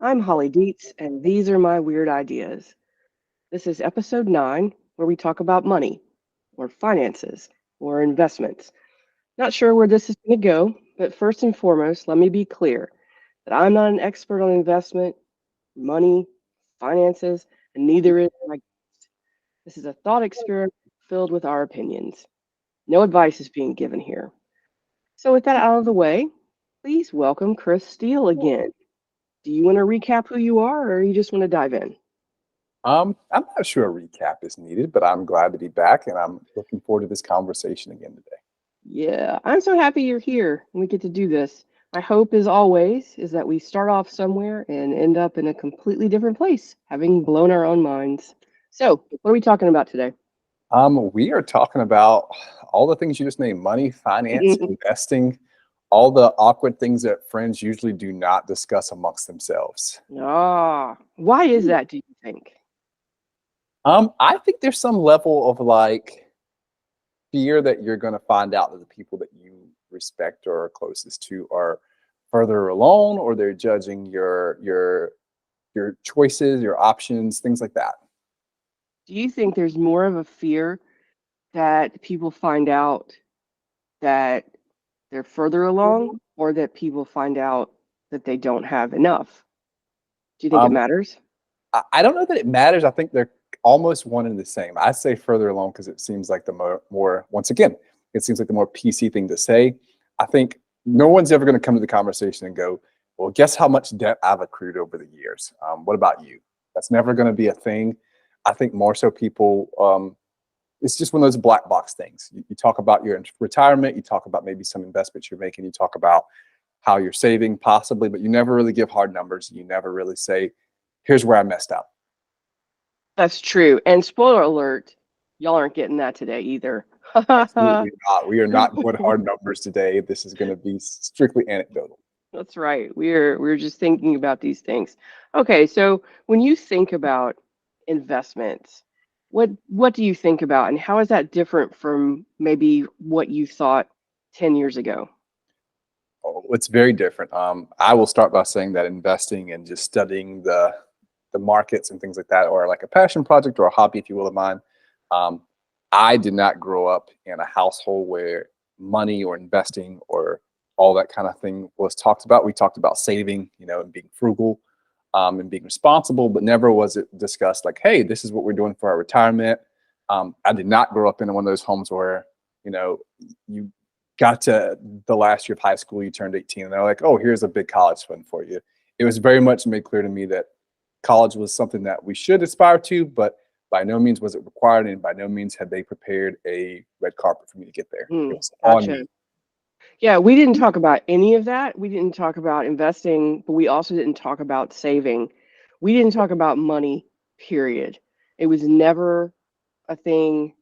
I'm Holly Dietz, and these are my weird ideas. This is episode 9, where we talk about money, or finances, or investments. Not sure where this is going to go, but first and foremost, let me be clear that I'm not an expert on investment, money, finances, and neither is my guest. This is a thought experiment filled with our opinions. No advice is being given here. So, with that out of the way, please welcome Chris Steele again. Do you want to recap who you are, or you just want to dive in? I'm not sure a recap is needed, but I'm glad to be back and I'm looking forward to this conversation again today. Yeah, I'm so happy you're here and we get to do this. My hope, as always, is that we start off somewhere and end up in a completely different place, having blown our own minds. So, what are we talking about today? We are talking about all the things you just named: money, finance, investing, all the awkward things that friends usually do not discuss amongst themselves. Why is that, do you think? I think there's some level of like fear that you're going to find out that the people that you respect or are closest to are further along, or they're judging your choices, your options, things like that. Do you think there's more of a fear that people find out that they're further along, or that people find out that they don't have enough? Do you think it Um, matters? I don't know that it matters. I think they're almost one and the same. I say further along because it seems like the more, once again, it seems like the more PC thing to say. I think no one's ever going to come to the conversation and go, well, guess how much debt I've accrued over the years? What about you? That's never going to be a thing. I think more so people, it's just one of those black box things. You talk about your retirement, you talk about maybe some investments you're making, you talk about how you're saving possibly, but you never really give hard numbers. You never really say, here's where I messed up. That's true. And spoiler alert, y'all aren't getting that today either. Absolutely not. We are not going hard numbers today. This is going to be strictly anecdotal. That's right. We're just thinking about these things. Okay, so when you think about investments, what do you think about, and how is that different from maybe what you thought 10 years ago? Oh, it's very different. I will start by saying that investing and just studying the markets and things like that are like a passion project or a hobby, if you will, of mine. Um, I did not grow up in a household where money or investing or all that kind of thing was talked about. We talked about saving, and being frugal, and being responsible, but never was it discussed like, hey, this is what we're doing for our retirement. I did not grow up in one of those homes where, you got to the last year of high school, you turned 18, and they're like, oh, here's a big college fund for you. It was very much made clear to me that college was something that we should aspire to, but by no means was it required, and by no means had they prepared a red carpet for me to get there. It was on Gotcha. me. Yeah, we didn't talk about any of that. We didn't talk about investing, but we also didn't talk about saving. We didn't talk about money, period. It was never a thing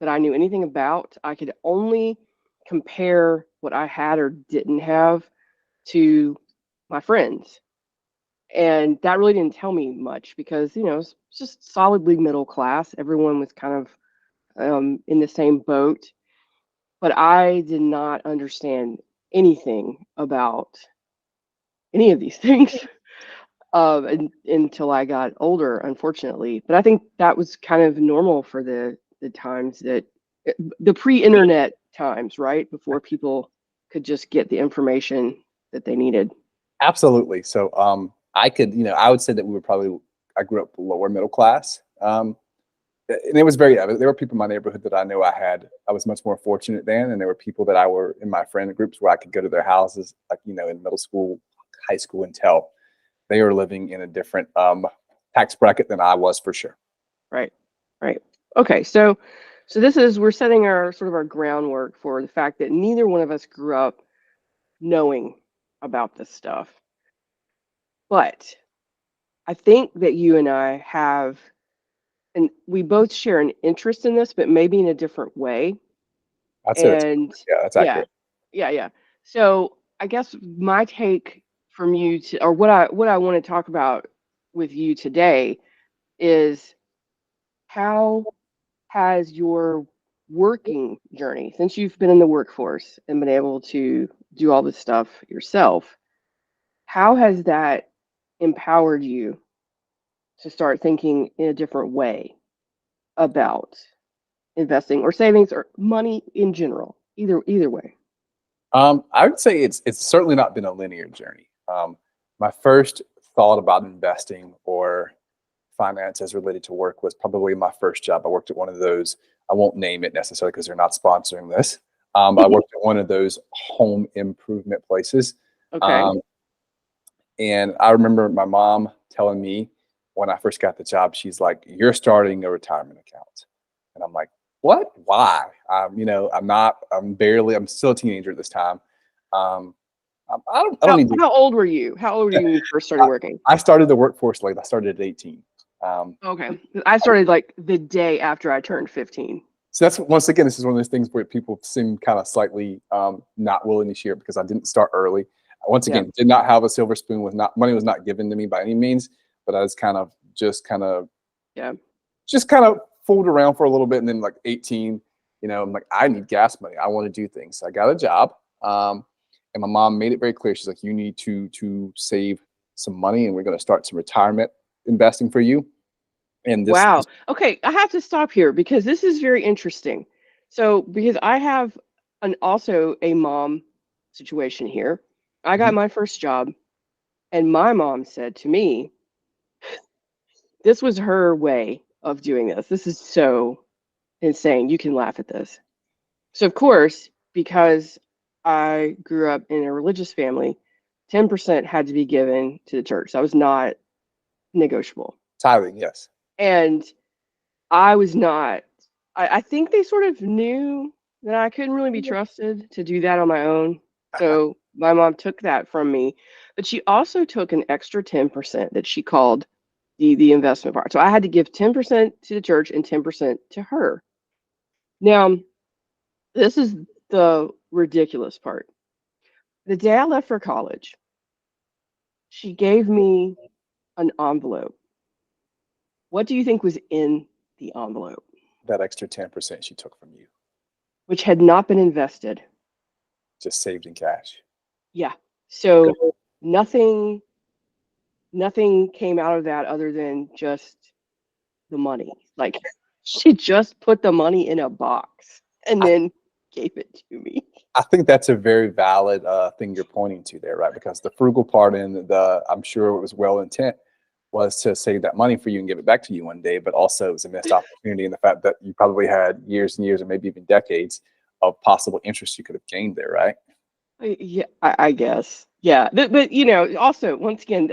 that I knew anything about. I could only compare what I had or didn't have to my friends. And that really didn't tell me much because, it's just solidly middle class. Everyone was kind of in the same boat. But I did not understand anything about any of these things until I got older, unfortunately. But I think that was kind of normal for the times that the pre-internet times, right? Before people could just get the information that they needed. Absolutely. So I would say that I grew up lower middle class. And it was very evident. There were people in my neighborhood that I knew I was much more fortunate than, and there were people that I were in my friend groups where I could go to their houses, like, in middle school, high school, and tell they were living in a different tax bracket than I was for sure. Right. Right. Okay. So this is we're setting our sort of our groundwork for the fact that neither one of us grew up knowing about this stuff. But I think that you and I have, and we both share an interest in this, but maybe in a different way. I'd say And that's yeah, accurate. yeah. So I guess my take from you to, or what I want to talk about with you today is how has your working journey, since you've been in the workforce and been able to do all this stuff yourself, how has that empowered you to start thinking in a different way about investing or savings or money in general? Either way. I would say it's certainly not been a linear journey. My first thought about investing or finances related to work was probably my first job. I worked at one of those. I won't name it necessarily because they're not sponsoring this. I worked at one of those home improvement places. Okay. Um, and I remember my mom telling me when I first got the job, she's like, "You're starting a retirement account." And I'm like, "What? Why?" I'm not, I'm still a teenager at this time. Um, I don't How need to, how old were you? How old were you when you first started I, working? I started the workforce late. I started at 18. Um, Okay. I started like the day after I turned 15. So that's, once again, this is one of those things where people seem kind of slightly not willing to share because I didn't start early. Once Yeah. again, did not have a silver spoon. Was not, money was not given to me by any means, but I was Yeah. just kind of fooled around for a little bit, and then like 18, I'm like, I need gas money. I want to do things. So I got a job, and my mom made it very clear. She's like, you need to save some money, and we're going to start some retirement investing for you. And this, Wow. Okay, I have to stop here because this is very interesting. So, because I have an also a mom situation here. I got Mhm. my first job and my mom said to me, this was her way of doing this. This is so insane. You can laugh at this. So, of course, because I grew up in a religious family, 10% had to be given to the church. That was not negotiable. tithing, yes. And I was not, I think they sort of knew that I couldn't really be trusted to do that on my own. So my mom took that from me, but she also took an extra 10% that she called the investment part. So I had to give 10% to the church and 10% to her. Now, this is the ridiculous part. The day I left for college, she gave me an envelope. What do you think was in the envelope? That extra 10% she took from you, Which had not been invested. just saved in cash. Yeah. Okay. So nothing nothing came out of that other than just the money. Like she just put the money in a box and I, then gave it to me. I think that's a very valid thing you're pointing to there, right? Because the frugal part and I'm sure it was well intent, was to save that money for you and give it back to you one day, but also it was a missed opportunity in the fact that you probably had years and years or maybe even decades of possible interest you could have gained there, right? Yeah, I guess. Yeah. But also once again,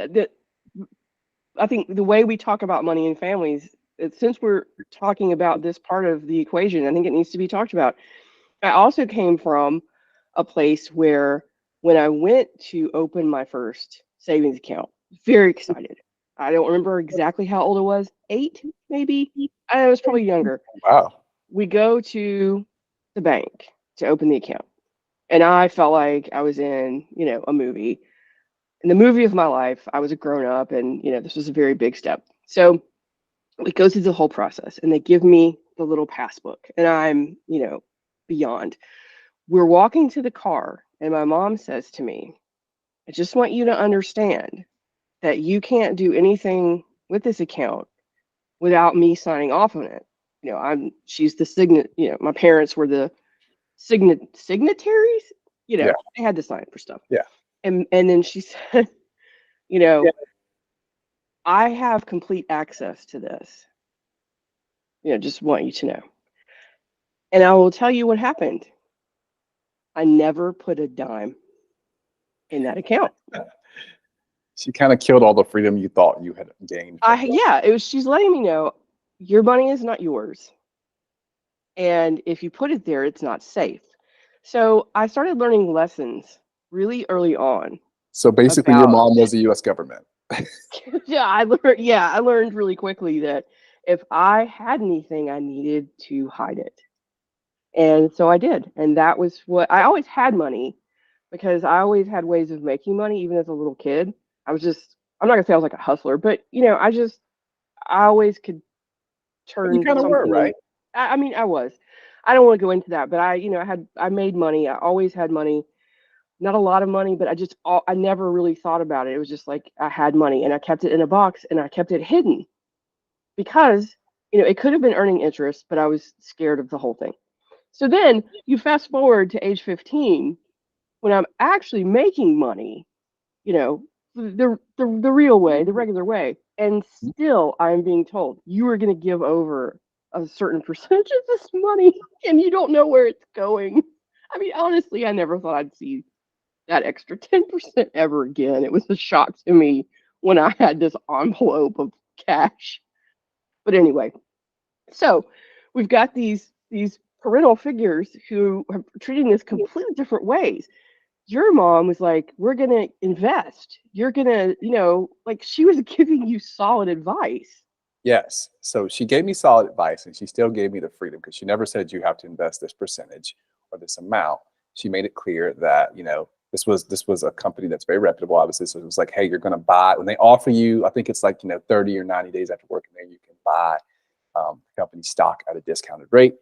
I think the way we talk about money in families, since we're talking about this part of the equation, I think it needs to be talked about. I also came from a place where when I went to open my first savings account, very excited. I don't remember exactly how old I was, 8 maybe. I was probably younger. Wow. We go to the bank to open the account, and I felt like I was in, a movie. In the movie of my life, I was a grown up, and this was a very big step. So it goes through the whole process, and they give me the little passbook, and I'm, beyond. We're walking to the car, and my mom says to me, I just want you to understand that you can't do anything with this account without me signing off on it. She's the signet, my parents were the signatories, Yeah. they had to sign for stuff. Yeah. And then she said, you know, I have complete access to this. Just want you to know. And I will tell you what happened. I never put a dime in that account. She kind of killed all the freedom you thought you had gained from that. Yeah, it was she's letting me know your money is not yours. And if you put it there, it's not safe. So I started learning lessons really early on So basically, your about mom was the U.S. government. I learned really quickly that if I had anything, I needed to hide it. And so I did. And that was what I always had money because I always had ways of making money, even as a little kid. I'm not gonna say I was like a hustler, but I always could But you turn kind of were, something in. right? I mean, I was. I don't want to go into that, but I made money. I always had money. not a lot of money, but I never really thought about it. It was just like I had money and I kept it in a box and I kept it hidden because, it could have been earning interest, but I was scared of the whole thing. So then you fast forward to age 15 when I'm actually making money, the real way, the regular way, and still I'm being told you are going to give over a certain percentage of this money and you don't know where it's going. I mean, honestly, I never thought I'd see that extra 10% ever again. It was a shock to me when I had this envelope of cash. But anyway, so we've got these parental figures who are treating this completely different ways. Your mom was like, we're going to invest. You're going to, like she was giving you solid advice. Yes. So she gave me solid advice, and she still gave me the freedom, because she never said you have to invest this percentage or this amount. She made it clear that, this was a company that's very reputable, obviously. So it was like, hey, you're going to buy, when they offer you, I think it's like, 30 or 90 days after working there, you can buy the company stock at a discounted rate.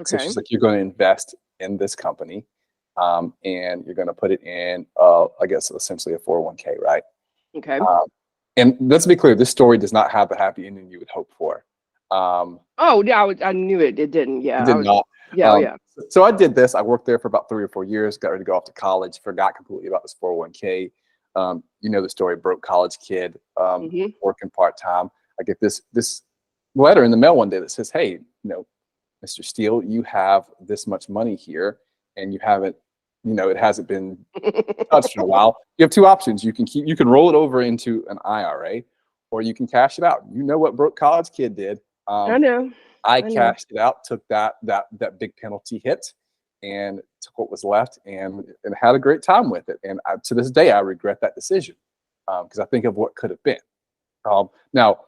So Okay. she's like, you're going to invest in this company, and you're going to put it in, I guess, essentially a 401k, right? Okay. Um, and let's be clear, this story does not have the happy ending you would hope for. Oh, yeah, I knew it. It didn't. It Yeah, I did was. not. Yeah, oh, Um, yeah. so I did this. I worked there for about 3 or 4 years, got ready to go off to college, forgot completely about this 401k. You know the story, broke college kid, Hmm. working part-time. I get this letter in the mail one day that says, hey, Mr. Steele, you have this much money here, and you haven't, it hasn't been touched in a while. You have two options. You can roll it over into an IRA, or you can cash it out. You know what broke college kid did. I know. I I know. cashed it out, took that big penalty hit, and took what was left, and had a great time with it. And to this day, I regret that decision, because I think of what could have been. Now,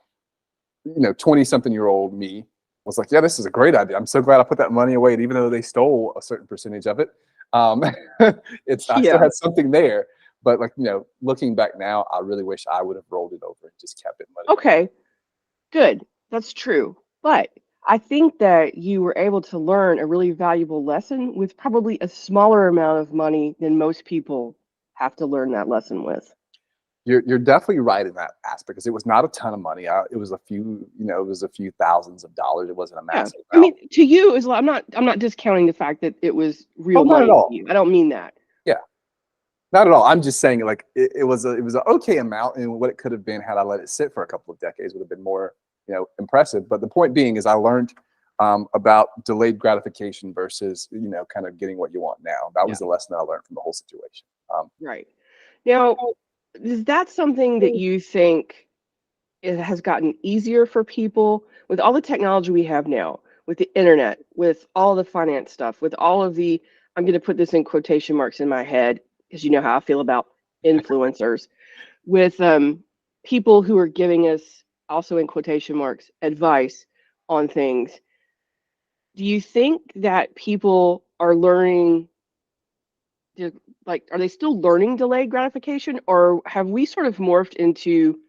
20-something-year-old me was like, yeah, this is a great idea. I'm so glad I put that money away. And even though they stole a certain percentage of it, um, I still Yeah. had something there. But looking back now, I really wish I would have rolled it over and just kept it money. Okay. Good. That's true. But I think that you were able to learn a really valuable lesson with probably a smaller amount of money than most people have to learn that lesson with. You're definitely right in that aspect, because it was not a ton of money. It was a few thousands of dollars. It wasn't a Yeah. massive I amount. mean, to you is I'm not discounting the fact that it was Oh, real not at money to all. you. I don't mean that. Yeah, not at all. I'm just saying, like, it was an okay amount, and what it could have been had I let it sit for a couple of decades would have been more, impressive. But the point being is, I learned about delayed gratification versus, kind of getting what you want now. That Yeah. was the lesson that I learned from the whole situation. Right. Now, is that something that you think it has gotten easier for people with all the technology we have now, with the internet, with all the finance stuff, with all of the, I'm going to put this in quotation marks in my head because you know how I feel about influencers, with people who are giving us, also in quotation marks, advice on things. Do you think that people are learning, like, are they still learning delayed gratification, or have we sort of morphed into,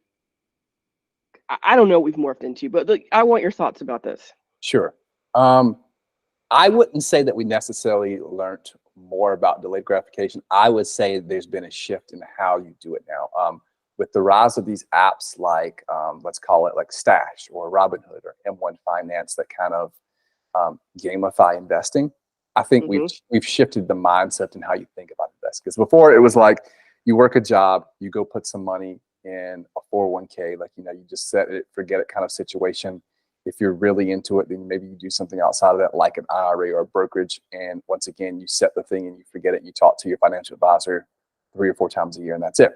I don't know what we've morphed into, but like, I want your thoughts about this. Sure. I wouldn't say that we necessarily learned more about delayed gratification. I would say there's been a shift in how you do it now. With the rise of these apps like, let's call it like Stash or Robinhood or M1 Finance, that kind of gamify investing, I think we've Hmm. we've shifted the mindset in how you think about investing. Because before, it was like, you work a job, you go put some money in a 401k, like, you just set it, forget it kind of situation. If you're really into it, then maybe you do something outside of that, like an IRA or a brokerage. And once again, you set the thing and you forget it. You talk to your financial advisor 3 or 4 times a year, and that's it.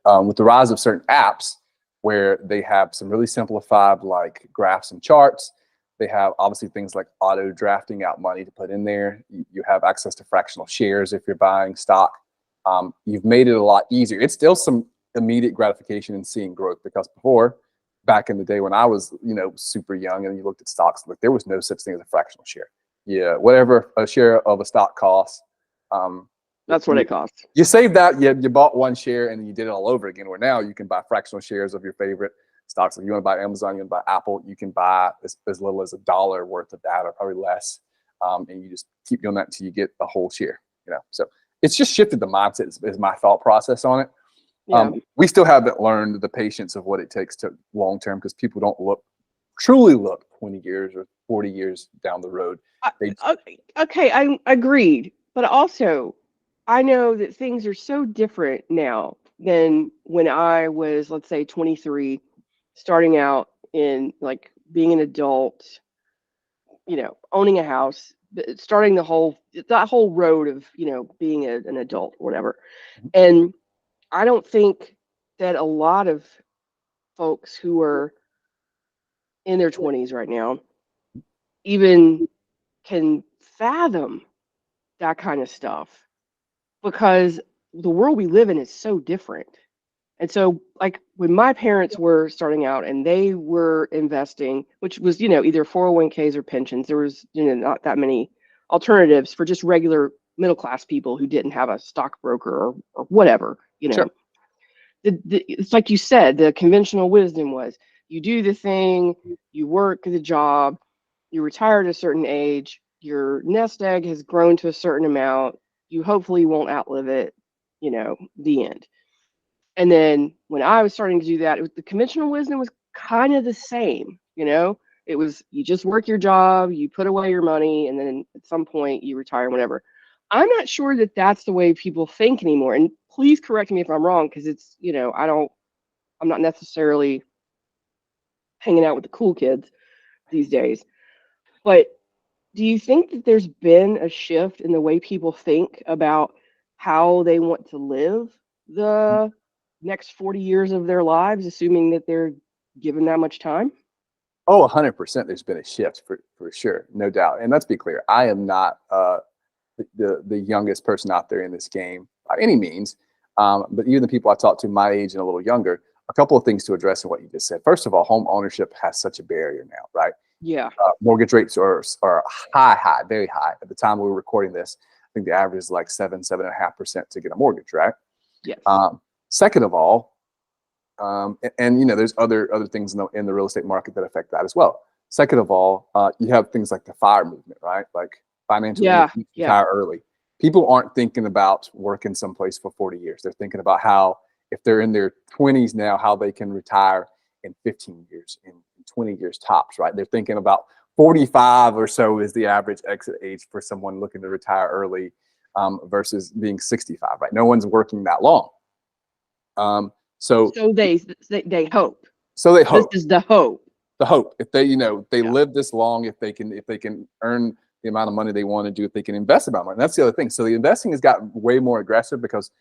With the rise of certain apps where they have some really simplified, like, graphs and charts, they have obviously things like auto drafting out money to put in there. You have access to fractional shares if you're buying stock. You've made it a lot easier. It's still some immediate gratification in seeing growth, because before, back in the day when I was, super young, and you looked at stocks, like, there was no such thing as a fractional share. Yeah, whatever a share of a stock costs, That's what you, it costs. you saved that, you bought one share, and you did it all over again. Where now you can buy fractional shares of your favorite stocks. If you want to buy Amazon, you want to buy Apple, you can buy as little as $1 worth of that, or probably less. And you just keep doing that until you get a whole share. So it's just shifted the mindset is my thought process on it. Yeah. We still haven't learned the patience of what it takes to long term, because people don't truly look 20 years or 40 years down the road. Okay, I agreed, but also I know that things are so different now than when I was, let's say, 23, starting out in like being an adult, owning a house, starting that whole road of, being an adult, whatever. And I don't think that a lot of folks who are in their 20s right now even can fathom that kind of stuff, because the world we live in is so different. And so, like, when my parents were starting out and they were investing, which was, either 401ks or pensions, there was, not that many alternatives for just regular middle class people who didn't have a stockbroker or whatever, Sure. It's like you said, the conventional wisdom was you do the thing, you work the job, you retire at a certain age, your nest egg has grown to a certain amount, you hopefully won't outlive it, the end. And then when I was starting to do that, the conventional wisdom was kind of the same, It was you just work your job, you put away your money, and then at some point you retire, whatever. I'm not sure that that's the way people think anymore. And please correct me if I'm wrong, because it's, I'm not necessarily hanging out with the cool kids these days. But do you think that there's been a shift in the way people think about how they want to live the next 40 years of their lives, assuming that they're given that much time? Oh, 100%. There's been a shift for sure, no doubt. And let's be clear, I am not the youngest person out there in this game by any means. But even the people I talk to my age and a little younger, a couple of things to address in what you just said. First of all, home ownership has such a barrier now, right? Yeah. Mortgage rates are high, very high. At the time we were recording this, I think the average is like 7.5% to get a mortgage, right? Yes. Second of all, and there's other things in the real estate market that affect that as well. Second of all, you have things like the FIRE movement, right? Like financial independence, retire early. People aren't thinking about working someplace for 40 years. They're thinking about how, if they're in their 20s now, how they can retire in 15 years, in 20 years tops, right? They're thinking about 45 or so is the average exit age for someone looking to retire early, versus being 65, right? No one's working that long. So they hope. So they hope. This is the hope. The hope. If they, live this long, if they can earn the amount of money they want to do, if they can invest the amount of money. And that's the other thing. So the investing has gotten way more aggressive because,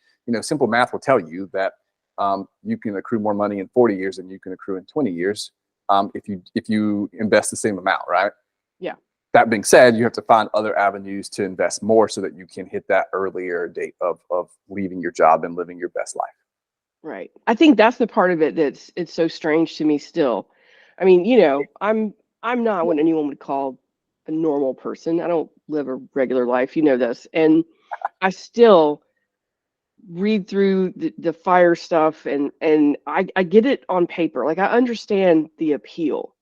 simple math will tell you that you can accrue more money in 40 years than you can accrue in 20 years if you invest the same amount, right? Yeah. That being said, you have to find other avenues to invest more so that you can hit that earlier date of leaving your job and living your best life. Right. I think that's the part of it it's so strange to me still. I mean, I'm not what anyone would call a normal person. I don't live a regular life, this. And I still read through the FIRE stuff, and I get it on paper. Like, I understand the appeal,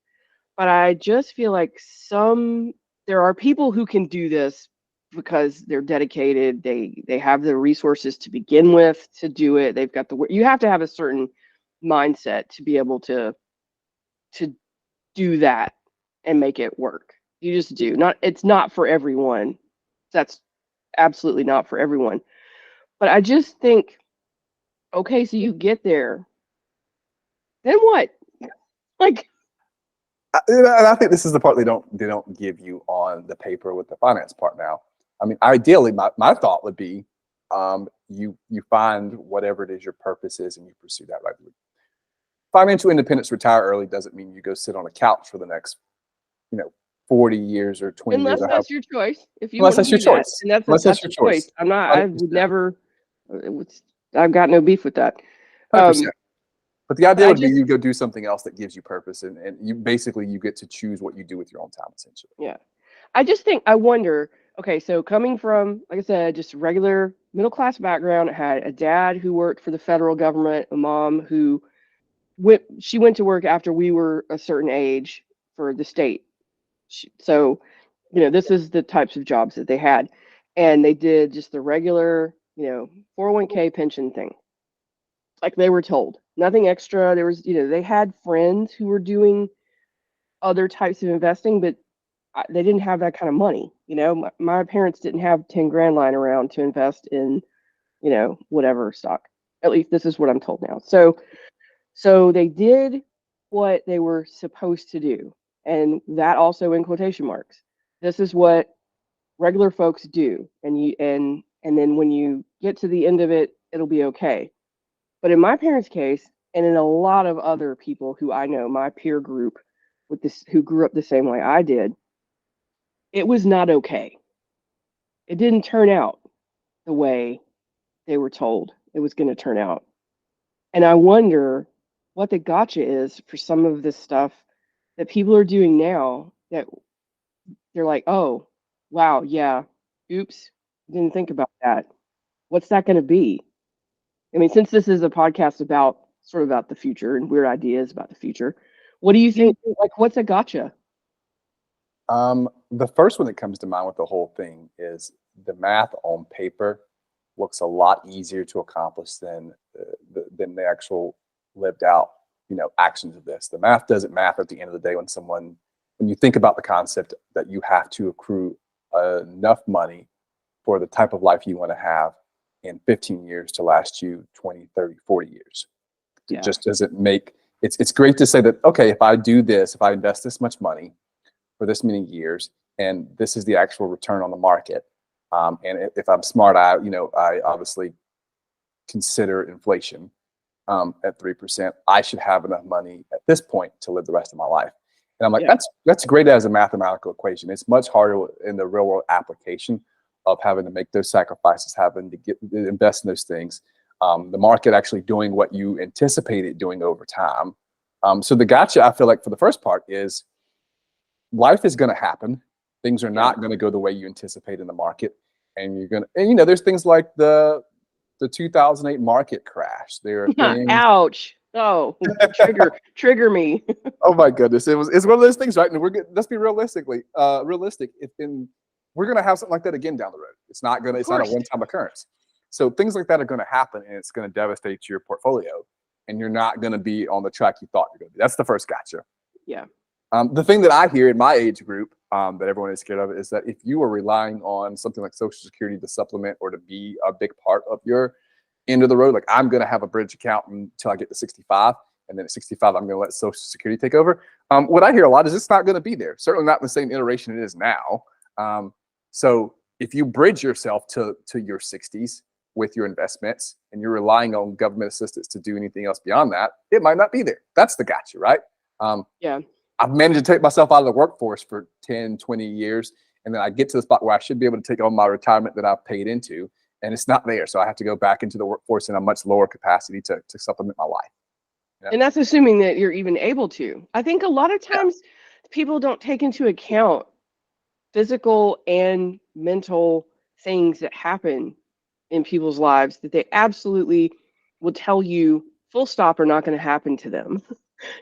but I just feel like there are people who can do this because they're dedicated. They have the resources to begin with to do it. They've got you have to have a certain mindset to be able to do that and make it work. You just do. It's not for everyone. That's absolutely not for everyone. But I just think, okay, so you get there, then what? Like, and I think this is the part they don't give you on the paper with the finance part now. I mean, ideally, my thought would be, you find whatever it is your purpose is and you pursue that right. Financial independence, retire early, doesn't mean you go sit on a couch for the next, 40 years or 20 unless years. That's your choice. If you unless want that's to your do choice. that, and that's your your choice. I would never. I've got no beef with that. 100%. But the idea would be you go do something else that gives you purpose, and you get to choose what you do with your own time, essentially. Yeah. I wonder, okay, so coming from, like I said, just a regular middle class background, I had a dad who worked for the federal government, a mom who went to work after we were a certain age for the state. So, this is the types of jobs that they had. And they did just the regular 401k pension thing. Like they were told, nothing extra. There was, they had friends who were doing other types of investing, but they didn't have that kind of money. My parents didn't have 10 grand lying around to invest in, whatever stock. At least this is what I'm told now. So they did what they were supposed to do. And that also in quotation marks. This is what regular folks do. And then when you get to the end of it, it'll be okay. But in my parents' case, and in a lot of other people who I know, my peer group with this who grew up the same way I did, it was not okay. It didn't turn out the way they were told it was going to turn out. And I wonder what the gotcha is for some of this stuff that people are doing now that they're like, oh, wow, yeah, oops, didn't think about that. What's that going to be? I mean, since this is a podcast about sort of about the future and weird ideas about the future, what do you think? Like, what's a gotcha? The first one that comes to mind with the whole thing is the math on paper looks a lot easier to accomplish than the actual lived out, actions of this. The math doesn't math at the end of the day when you think about the concept that you have to accrue enough money for the type of life you want to have in 15 years to last you 20, 30, 40 years. It just doesn't make it's great to say that, okay, if I do this, if I invest this much money for this many years, and this is the actual return on the market. And if I'm smart, I obviously consider inflation at 3%. I should have enough money at this point to live the rest of my life. And I'm like, that's great as a mathematical equation. It's much harder in the real world application of having to make those sacrifices, having to invest in those things. The market actually doing what you anticipate it doing over time. So the gotcha, I feel like, for the first part is life is going to happen. Things are not going to go the way you anticipate in the market. And you're going to, and there's things like the 2008 market crash. There are things. Ouch. Oh, trigger me. Oh my goodness. It's one of those things, right? And let's be realistic. We're going to have something like that again down the road. It's not a one-time occurrence. So things like that are going to happen, and it's going to devastate your portfolio, and you're not going to be on the track you thought you're going to be. That's the first gotcha. Yeah. The thing that I hear in my age group that everyone is scared of is that if you are relying on something like Social Security to supplement or to be a big part of your end of the road, like I'm going to have a bridge account until I get to 65, and then at 65, I'm going to let Social Security take over. What I hear a lot is it's not going to be there. Certainly not in the same iteration it is now. So if you bridge yourself to your 60s with your investments and you're relying on government assistance to do anything else beyond that, it might not be there. That's the gotcha, right? I've managed to take myself out of the workforce for 10, 20 years. And then I get to the spot where I should be able to take on my retirement that I've paid into, and it's not there. So I have to go back into the workforce in a much lower capacity to supplement my life. And that's assuming that you're even able to. I think a lot of times people don't take into account physical and mental things that happen in people's lives that they absolutely will tell you full stop are not going to happen to them.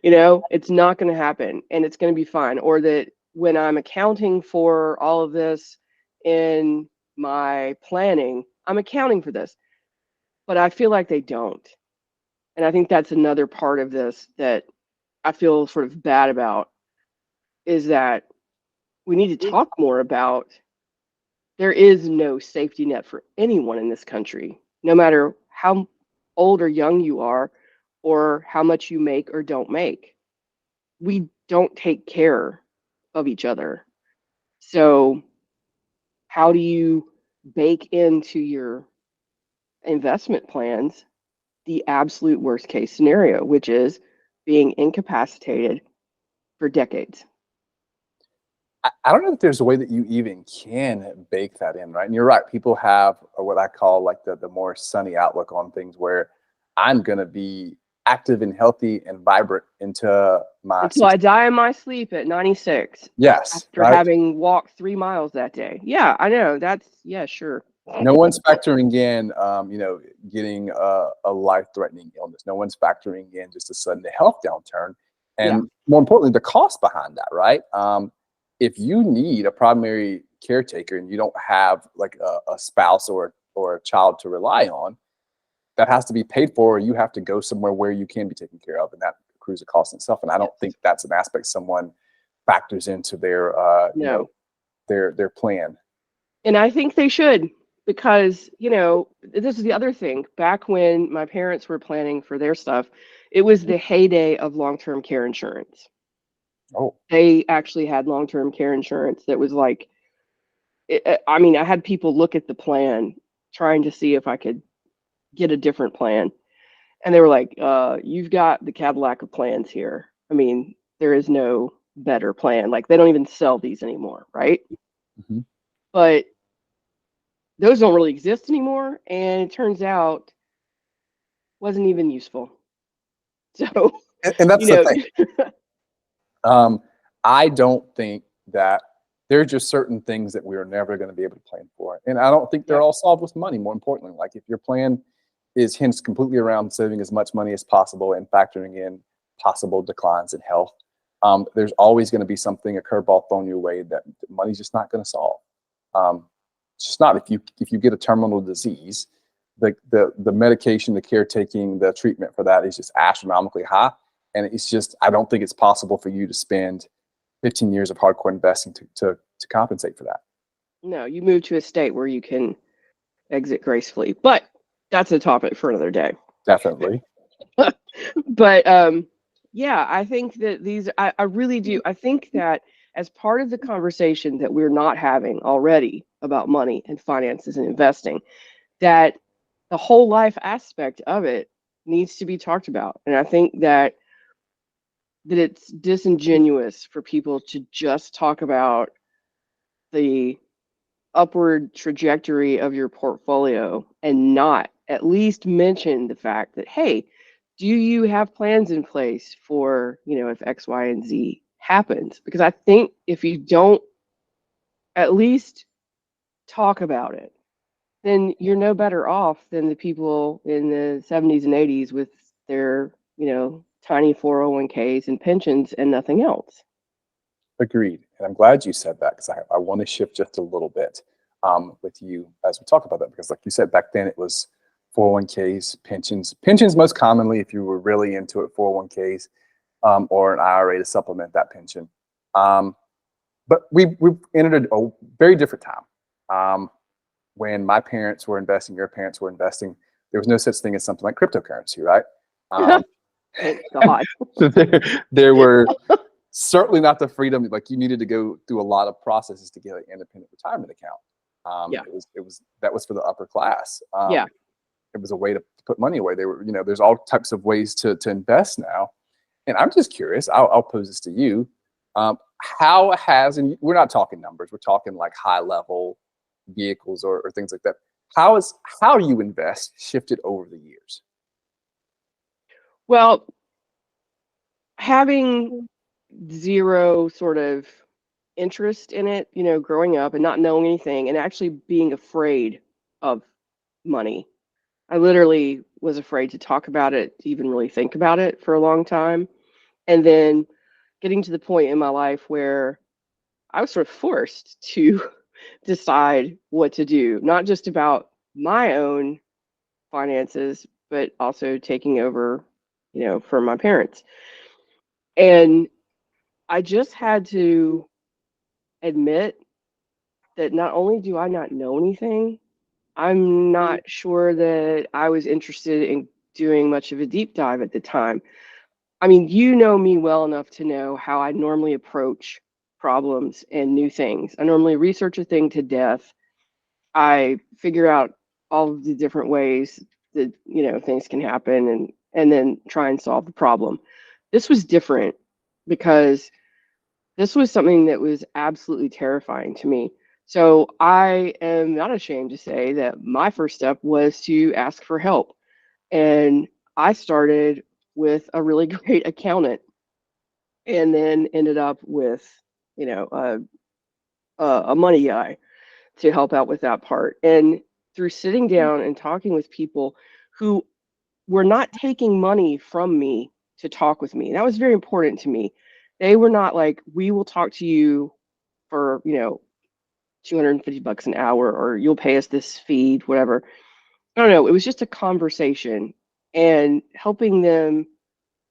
It's not going to happen and it's going to be fine. Or that when I'm accounting for all of this in my planning, I'm accounting for this. But I feel like they don't. And I think that's another part of this that I feel sort of bad about, is that we need to talk more about there is no safety net for anyone in this country, no matter how old or young you are or how much you make or don't make. We don't take care of each other. So how do you bake into your investment plans the absolute worst case scenario, which is being incapacitated for decades? I don't know if there's a way that you even can bake that in, right? And you're right. People have what I call like the more sunny outlook on things, where I'm going to be active and healthy and vibrant until I die in my sleep at 96. Yes. After having walked 3 miles that day. Yeah, I know. Sure. No one's factoring in, getting a life-threatening illness. No one's factoring in just a sudden health downturn. And more importantly, the cost behind that, right? If you need a primary caretaker and you don't have like a spouse or or a child to rely on, that has to be paid for, or you have to go somewhere where you can be taken care of, and that accrues a cost in itself. And I don't think that's an aspect someone factors into their No. their plan. And I think they should, because, this is the other thing. Back when my parents were planning for their stuff, it was the heyday of long-term care insurance. Oh, They actually had long-term care insurance that was like, I mean, I had people look at the plan trying to see if I could get a different plan. And they were like, you've got the Cadillac of plans here. I mean, there is no better plan. Like, they don't even sell these anymore, right? hmm. But those don't really exist anymore. And it turns out wasn't even useful. So, And that's the you thing. know, I don't think that there are just certain things that we are never going to be able to plan for. And I don't think they're yeah, all solved with money, more importantly. Like if your plan is hinged completely around saving as much money as possible and factoring in possible declines in health, there's always going to be something, a curveball thrown your way that money's just not going to solve. It's just not. If you get a terminal disease, the medication, the caretaking, the treatment for that is just astronomically high. And it's just, I don't think it's possible for you to spend 15 years of hardcore investing to compensate for that. no, you move to a state where you can exit gracefully. But that's a topic for another day. Definitely. But yeah, I think that I really do. I think that as part of the conversation that we're not having already about money and finances and investing, that the whole life aspect of it needs to be talked about. And I think that it's disingenuous for people to just talk about the upward trajectory of your portfolio and not at least mention the fact that, hey, do you have plans in place for, if X, Y, and Z happens? Because I think if you don't at least talk about it, then you're no better off than the people in the 70s and 80s with their, tiny 401ks and pensions and nothing else. Agreed. And I'm glad you said that, because I want to shift just a little bit with you as we talk about that, because like you said, back then it was 401ks, pensions most commonly, if you were really into it, 401ks or an IRA to supplement that pension. But we've entered a very different time. When my parents were investing, your parents were investing, there was no such thing as something like cryptocurrency, right? Thank God. So there were certainly not the freedom. Like you needed to go through a lot of processes to get an independent retirement account. Yeah. It was that was for the upper class. Yeah. It was a way to put money away. They were, there's all types of ways to invest now. And I'm just curious, I'll pose this to you. How has, and we're not talking numbers, we're talking like high level vehicles or things like that. How you invest shifted over the years? Well, having zero sort of interest in it, growing up and not knowing anything and actually being afraid of money. I literally was afraid to talk about it, to even really think about it for a long time. And then getting to the point in my life where I was sort of forced to decide what to do, not just about my own finances, but also taking over, from my parents. And I just had to admit that not only do I not know anything, I'm not sure that I was interested in doing much of a deep dive at the time. I mean, you know me well enough to know how I normally approach problems and new things. I normally research a thing to death. I figure out all of the different ways that, things can happen and then try and solve the problem. This was different because this was something that was absolutely terrifying to me. So I am not ashamed to say that my first step was to ask for help. And I started with a really great accountant and then ended up with, a money guy to help out with that part. And through sitting down and talking with people who were not taking money from me to talk with me, that was very important to me. They were not like, we will talk to you for, $250 an hour, or you'll pay us this fee, whatever. I don't know. It was just a conversation and helping them,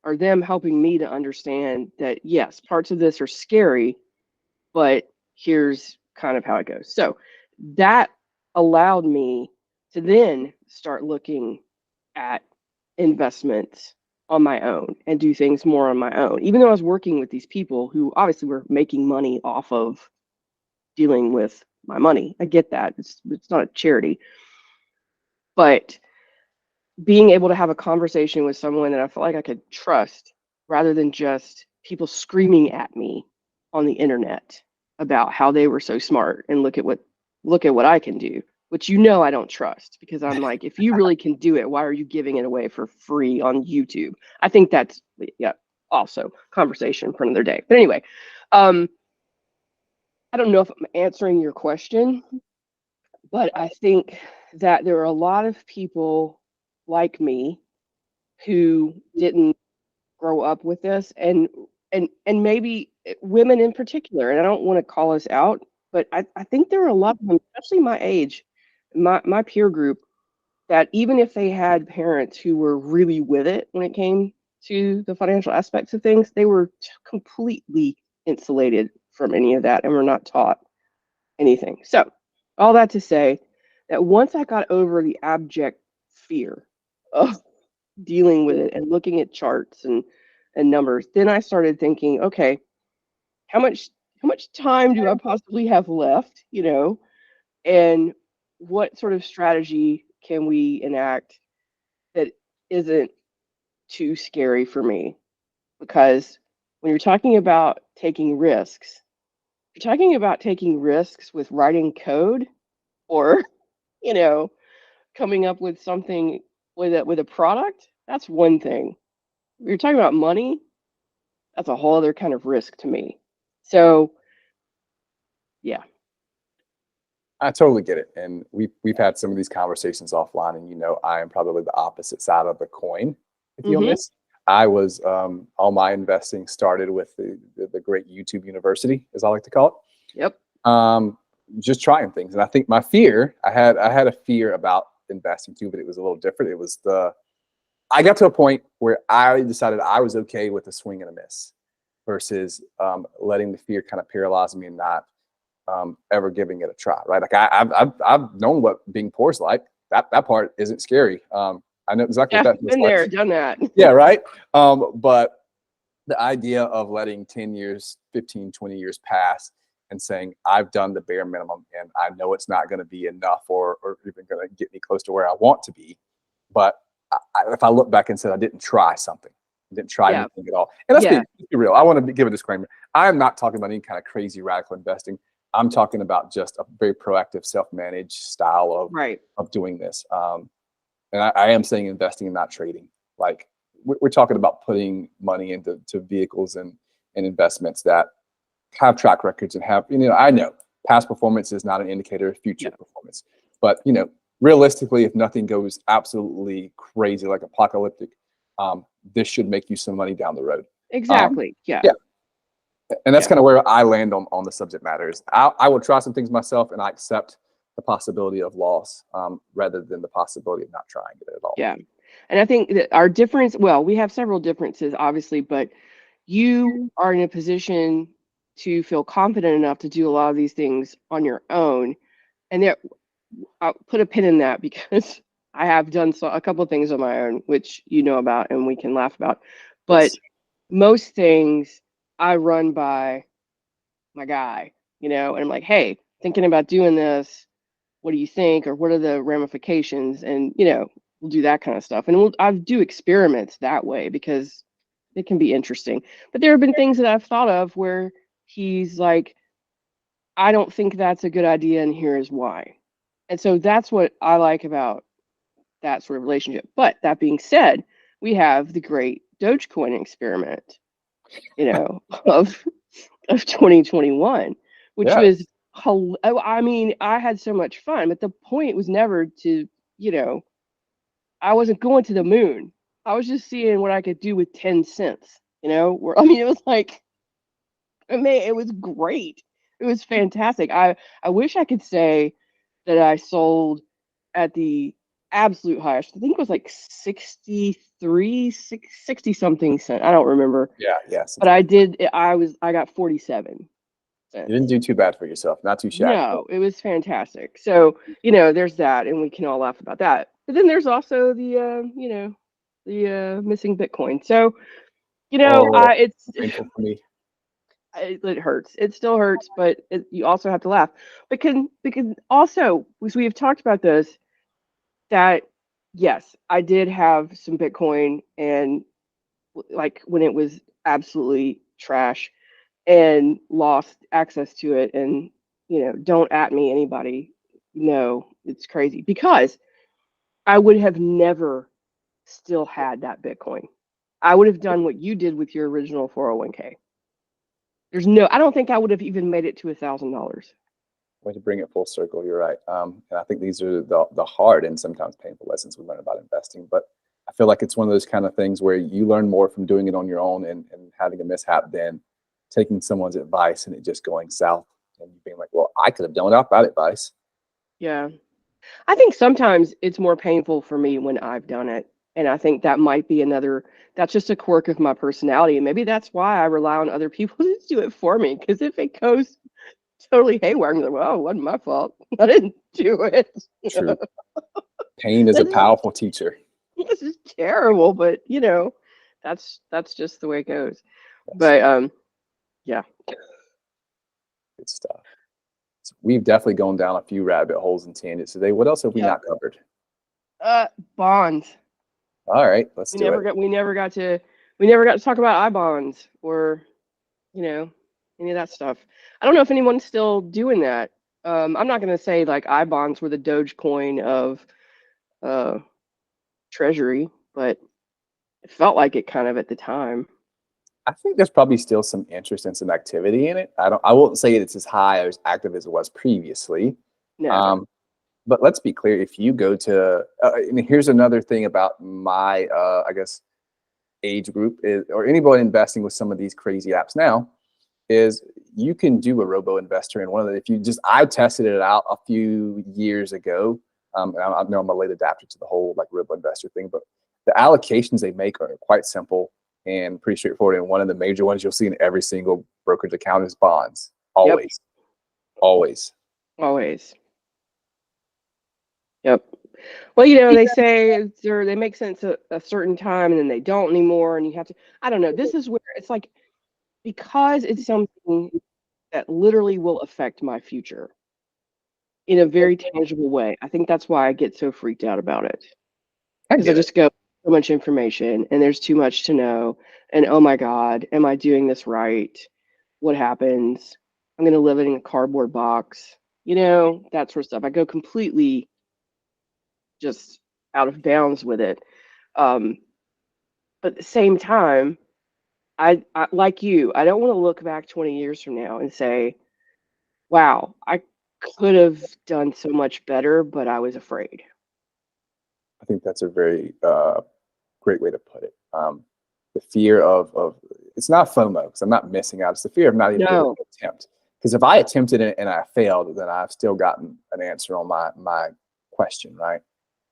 or them helping me to understand that, yes, parts of this are scary, but here's kind of how it goes. So that allowed me to then start looking at investments on my own and do things more on my own, even though I was working with these people who obviously were making money off of dealing with my money. I get that. It's not a charity. But being able to have a conversation with someone that I felt like I could trust rather than just people screaming at me on the internet about how they were so smart and look at what I can do, which I don't trust, because I'm like, if you really can do it, why are you giving it away for free on YouTube? I think that's, yeah, also conversation for another day. But anyway, I don't know if I'm answering your question, but I think that there are a lot of people like me who didn't grow up with this, and maybe women in particular, and I don't want to call us out, but I think there are a lot of them, especially my age, my peer group, that even if they had parents who were really with it when it came to the financial aspects of things, they were completely insulated from any of that and were not taught anything. So all that to say that once I got over the abject fear of dealing with it and looking at charts and numbers, then I started thinking, okay, how much time do I possibly have left, and what sort of strategy can we enact that isn't too scary for me? Because when you're talking about taking risks, you're talking about taking risks with writing code, or you know coming up with something with a product. That's one thing. You're talking about money, that's a whole other kind of risk to me. So yeah. I totally get it, and we've had some of these conversations offline, and I am probably the opposite side of the coin with you on Mm-hmm. this. I was all my investing started with the great YouTube University, as I like to call Yep. it. Just trying things, and I think my fear, I had a fear about investing too, but it was a little different. It was I got to a point where I decided I was okay with a swing and a miss versus letting the fear kind of paralyze me and not ever giving it a try, right? Like I've known what being poor is like. That part isn't scary. I know exactly what Yeah, that feels been like. there, done that. Yeah, right. But the idea of letting 10 years, 15, 20 years pass and saying, I've done the bare minimum and I know it's not going to be enough or even going to get me close to where I want to be. But if I look back and said I didn't try something, I didn't try Yeah. anything at all. And let's Yeah. be real. I want to give a disclaimer. I am not talking about any kind of crazy radical investing. I'm talking about just a very proactive, self-managed style Right. of doing this. And I am saying investing and not trading. Like we're talking about putting money into vehicles and investments that have track records and have, I know past performance is not an indicator of future performance, but realistically, if nothing goes absolutely crazy, like apocalyptic, this should make you some money down the road. Exactly. Yeah. Yeah. And that's Yeah. kind of where I land on the subject matter is I will try some things myself and I accept the possibility of loss rather than the possibility of not trying it at all. Yeah. And I think that our difference, well, we have several differences, obviously, but you are in a position to feel confident enough to do a lot of these things on your own. And there, I'll put a pin in that because I have done a couple of things on my own, which you know about and we can laugh about. But Yes. most things I run by my guy, and I'm like, hey, thinking about doing this. What do you think? Or what are the ramifications? And, we'll do that kind of stuff. And I do experiments that way because it can be interesting. But there have been things that I've thought of where he's like, I don't think that's a good idea, and here is why. And so that's what I like about that sort of relationship. But that being said, we have the great Dogecoin experiment, of 2021, which Yeah. was I mean, I had so much fun, but the point was never to, I wasn't going to the moon. I was just seeing what I could do with 10 cents, where I mean it was like, it was great. It was fantastic. I wish I could say that I sold at the absolute highest. I think it was like 60 something cent. I don't remember. Yeah, yeah. But I did I got 47 You cents. didn't do too bad for yourself. Not too shabby. No, it was fantastic. So, there's that, and we can all laugh about that. But then there's also the missing Bitcoin. So, Oh, it's painful for me. it hurts. It still hurts, but you also have to laugh. Because also, as we have talked about this, that yes, I did have some Bitcoin, and like when it was absolutely trash, and lost access to it, and don't at me anybody. No, it's crazy because I would have never still had that Bitcoin. I would have done what you did with your original 401k. I don't think I would have even made it to $1,000. Way to bring it full circle. You're right. And I think these are the hard and sometimes painful lessons we learn about investing. But I feel like it's one of those kind of things where you learn more from doing it on your own and having a mishap than taking someone's advice and it just going south and you being like, well, I could have done without that advice. Yeah. I think sometimes it's more painful for me when I've done it. And I think that might be that's just a quirk of my personality. And maybe that's why I rely on other people to do it for me. Because if it goes totally haywire, I'm like, well, it wasn't my fault. I didn't do it. True. Pain is a powerful teacher. This is terrible, but that's just the way it goes. Yes. But yeah. Good stuff. So we've definitely gone down a few rabbit holes and tangents today. What else have we not covered? Bonds. All right, let's do it. We never got to talk about I bonds or any of that stuff. I don't know if anyone's still doing that. I'm not going to say like I bonds were the Dogecoin of Treasury, but it felt like it kind of at the time. I think there's probably still some interest and some activity in it. I won't say it's as high or as active as it was previously. No. But let's be clear, if you go to, and here's another thing about my, I guess, age group is, or anybody investing with some of these crazy apps now, is you can do a robo investor. And I tested it out a few years ago. I know I'm a late adapter to the whole like robo investor thing, but the allocations they make are quite simple and pretty straightforward. And one of the major ones you'll see in every single brokerage account is bonds. Always. Yep. Always. Yep. Well, they say they make sense at a certain time and then they don't anymore. And you have to, I don't know. This is where it's like, because it's something that literally will affect my future in a very tangible way. I think that's why I get so freaked out about it. Because I just go, so much information and there's too much to know. And oh my God, am I doing this right? What happens? I'm going to live in a cardboard box, that sort of stuff. I go completely just out of bounds with it. But at the same time, I like you, I don't want to look back 20 years from now and say, wow, I could have done so much better, but I was afraid. I think that's a very great way to put it. The fear of it's not FOMO because I'm not missing out. It's the fear of not even getting an attempt. Because if I attempted it and I failed, then I've still gotten an answer on my question, right?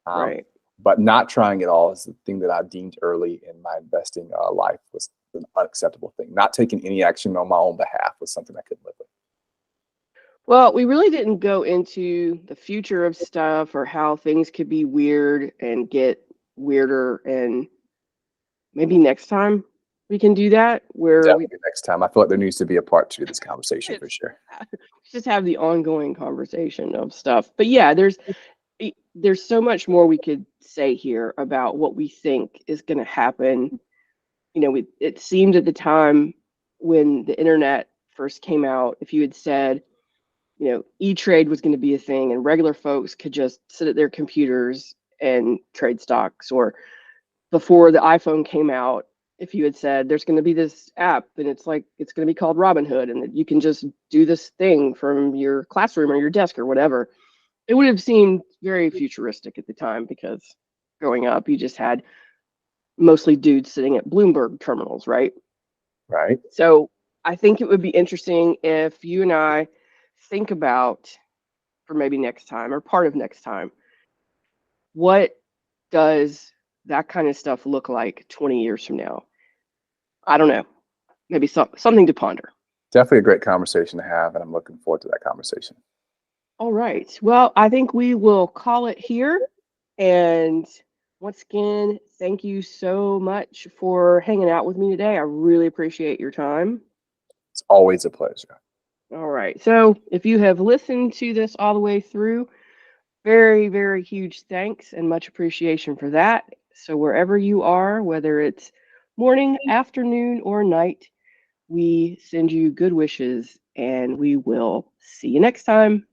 Right. But not trying at all is the thing that I deemed early in my investing life was an unacceptable thing. Not taking any action on my own behalf was something I couldn't live with. Well, we really didn't go into the future of stuff or how things could be weird and get weirder. And maybe next time we can do that. Next time. I feel like there needs to be a part 2 of this conversation for sure. Just have the ongoing conversation of stuff. But yeah, there's so much more we could say here about what we think is going to happen. It seemed at the time when the internet first came out, if you had said, E-Trade was going to be a thing and regular folks could just sit at their computers and trade stocks, or before the iPhone came out, if you had said there's going to be this app and it's going to be called Robinhood and that you can just do this thing from your classroom or your desk or whatever, it would have seemed very futuristic at the time, because growing up, you just had mostly dudes sitting at Bloomberg terminals, right? Right. So I think it would be interesting if you and I think about for maybe next time or part of next time, what does that kind of stuff look like 20 years from now? I don't know. Maybe something to ponder. Definitely a great conversation to have, and I'm looking forward to that conversation. All right. Well, I think we will call it here. And once again, thank you so much for hanging out with me today. I really appreciate your time. It's always a pleasure. All right. So if you have listened to this all the way through, very, very huge thanks and much appreciation for that. So wherever you are, whether it's morning, afternoon, or night, we send you good wishes and we will see you next time.